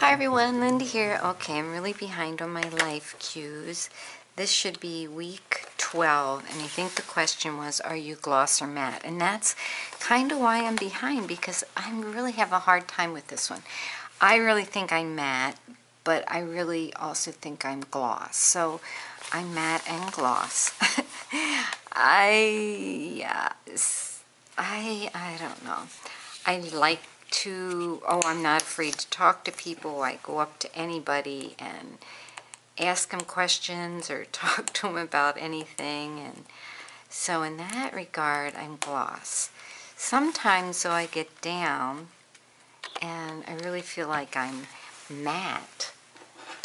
Hi everyone, Linda here. Okay, I'm really behind on my life cues. This should be week 12, and I think the question was, are you gloss or matte? And that's kind of why I'm behind, because I really have a hard time with this one. I really think I'm matte, but I really also think I'm gloss. So I'm matte and gloss. I don't know. I like I'm not afraid to talk to people. I go up to anybody and ask them questions or talk to them about anything. And so in that regard, I'm gloss. Sometimes, though, I get down and I really feel like I'm matte.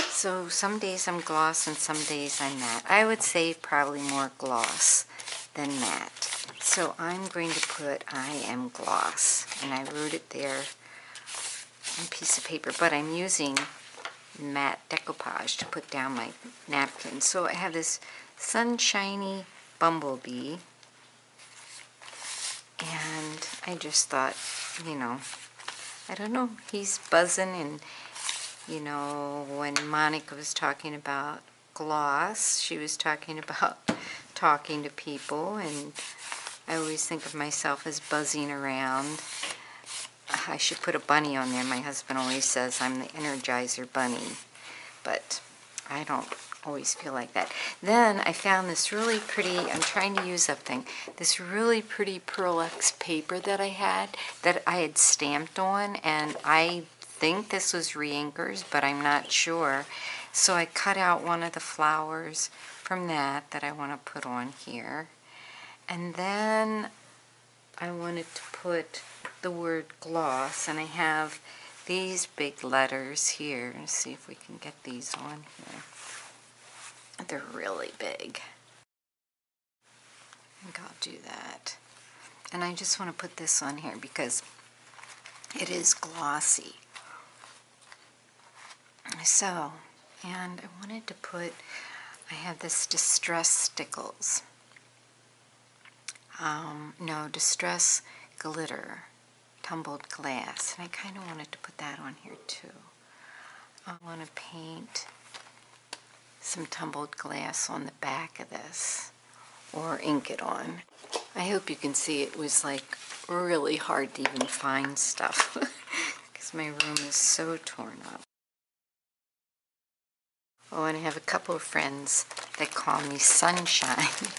So some days I'm gloss and some days I'm matte. I would say probably more gloss than matte. So I'm going to put I am gloss, and I wrote it there on a piece of paper, but I'm using matte decoupage to put down my napkin. So I have this sunshiny bumblebee, and I just thought, I don't know, he's buzzing, and when Monica was talking about gloss, she was talking about talking to people, and I always think of myself as buzzing around. I should put a bunny on there. My husband always says I'm the Energizer bunny, but I don't always feel like that. Then I found this really pretty, I'm trying to use this really pretty Pearl X paper that I had stamped on, and I think this was re-inkers, but I'm not sure. So I cut out one of the flowers from that I want to put on here. And then I wanted to put the word gloss, and I have these big letters here. Let's see if we can get these on here. They're really big. I think I'll do that. And I just want to put this on here because it is glossy. So, and I wanted to put, I have this Distress Stickles. No, Distress Glitter, Tumbled Glass. And I kind of wanted to put that on here too. I want to paint some tumbled glass on the back of this, or ink it on. I hope you can see it was like really hard to even find stuff because my room is so torn up. Oh, and I have a couple of friends that call me Sunshine,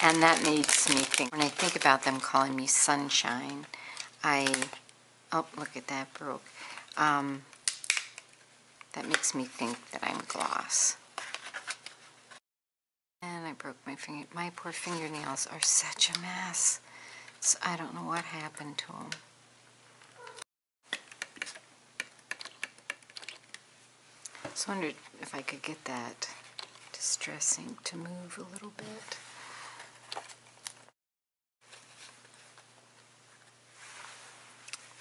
and that makes me think, when I think about them calling me Sunshine, oh, look at that, broke. That makes me think that I'm gloss. And I broke my finger. My poor fingernails are such a mess. So I don't know what happened to them. So I wondered if I could get that Distress ink to move a little bit.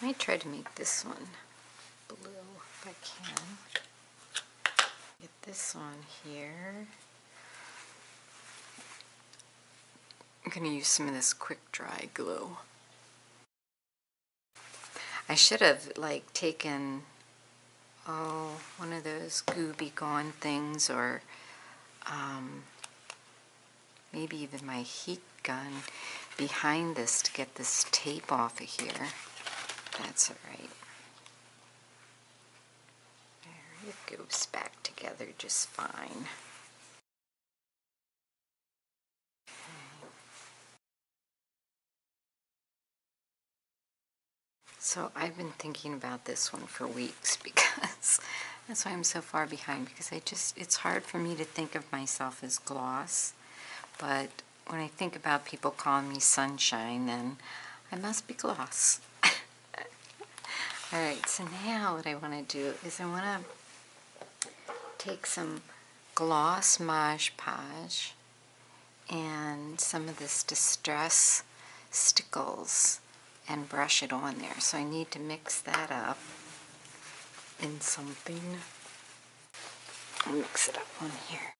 I might try to make this one blue if I can. Get this on here. I'm going to use some of this quick dry glue. I should have taken one of those Gooby Gone things, or maybe even my heat gun behind this to get this tape off of here. That's alright. There, it goes back together just fine. So I've been thinking about this one for weeks because that's why I'm so far behind, because it's hard for me to think of myself as gloss, but when I think about people calling me Sunshine, then I must be gloss. Alright, so now what I want to do is I want to take some gloss Mod Podge and some of this Distress Stickles and brush it on there. So I need to mix that up in something. I'll mix it up on here.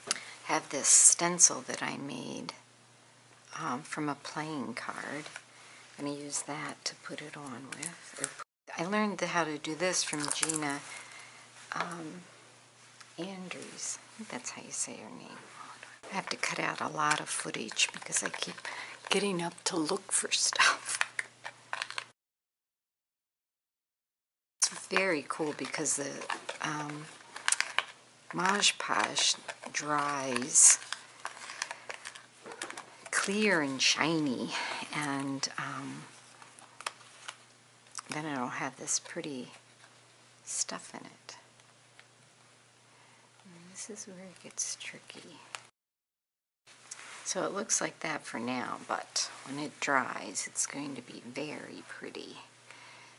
I have this stencil that I made from a playing card. I'm going to use that to put it on with. I learned how to do this from Gina Andrews. I think that's how you say her name. I have to cut out a lot of footage because I keep getting up to look for stuff. It's very cool because the Mod Podge dries clear and shiny, and then it'll have this pretty stuff in it. And this is where it gets tricky. So it looks like that for now, but when it dries, it's going to be very pretty.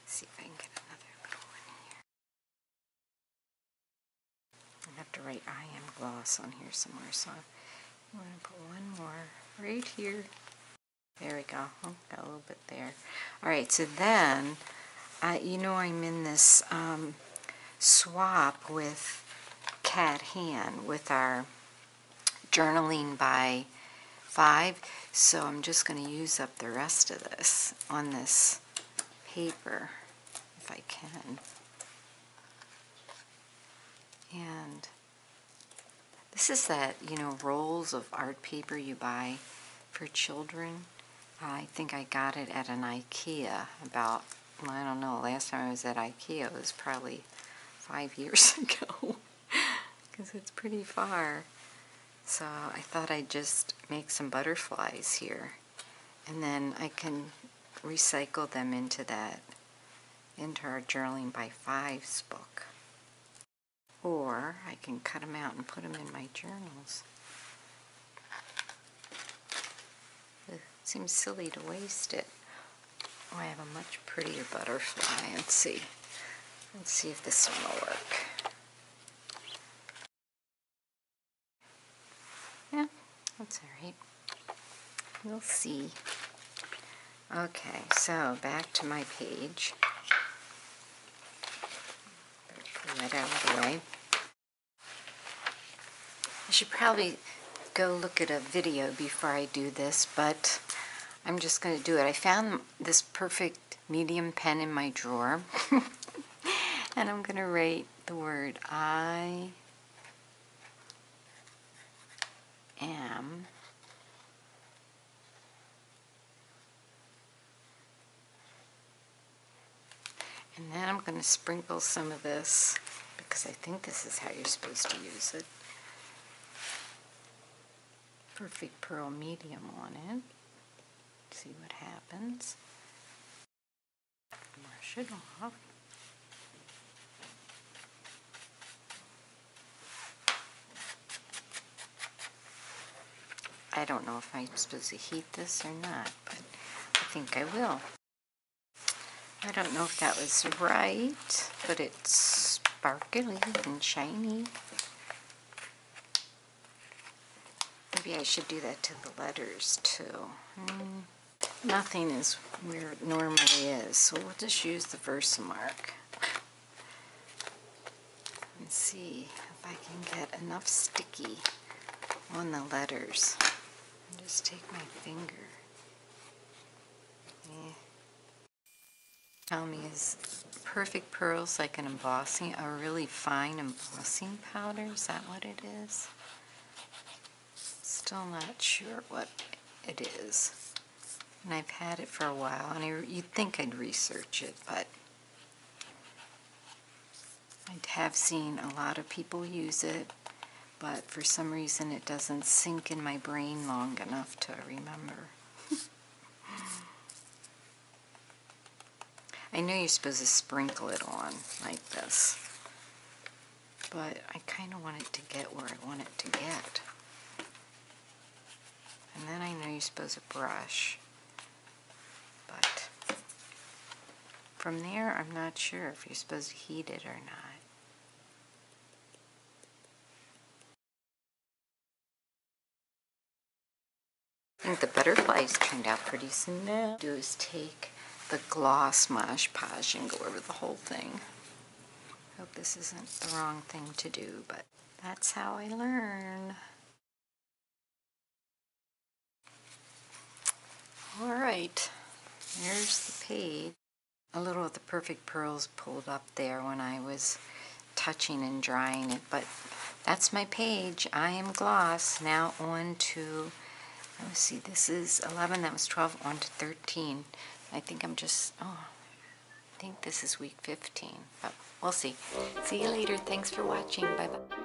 Let's see if I can get another little one here. I have to write I am gloss on here somewhere, so I'm going to put one more right here. There we go. Oh, got a little bit there. All right, so then, you know, I'm in this swap with Cat Han with our journaling by 5. So I'm just going to use up the rest of this on this paper, if I can. And this is that, you know, rolls of art paper you buy for children. I think I got it at an IKEA about, I don't know, last time I was at IKEA was probably 5 years ago, because it's pretty far. So I thought I'd just make some butterflies here, and then I can recycle them into our Journaling by 5's book. Or I can cut them out and put them in my journals. It seems silly to waste it. Oh, I have a much prettier butterfly. Let's see if this one will work. Yeah, that's all right. We'll see. Okay, so back to my page. Pull that out of the way. I should probably go look at a video before I do this, but I'm just going to do it. I found this perfect medium pen in my drawer, and I'm going to write the word I am and then I'm going to sprinkle some of this, because I think this is how you're supposed to use it. Perfect Pearl Medium on it. See what happens. Brush it off. I don't know if I'm supposed to heat this or not, but I think I will. I don't know if that was right, but it's sparkly and shiny. Maybe I should do that to the letters too. Nothing is where it normally is, so we'll just use the Versamark and see if I can get enough sticky on the letters. And just take my finger. Tell me, is Perfect Pearls like an embossing, a really fine embossing powder? Is that what it is? Still not sure what it is. And I've had it for a while, and you'd think I'd research it, but I have seen a lot of people use it, but for some reason it doesn't sink in my brain long enough to remember. I know you're supposed to sprinkle it on like this, but I kind of want it to get where I want it to get. And then I know you're supposed to brush, but from there I'm not sure if you're supposed to heat it or not. I think the butterflies turned out pretty soon. Now, do is take the gloss Mod Podge and go over the whole thing. Hope this isn't the wrong thing to do, but that's how I learn. All right, there's the page. a little of the Perfect Pearls pulled up there when I was touching and drying it, but that's my page. I am gloss. Now on to, let's see, this is 11, that was 12, on to 13. I think I'm just, I think this is week 15, but we'll see. See you later. Thanks for watching. Bye-bye.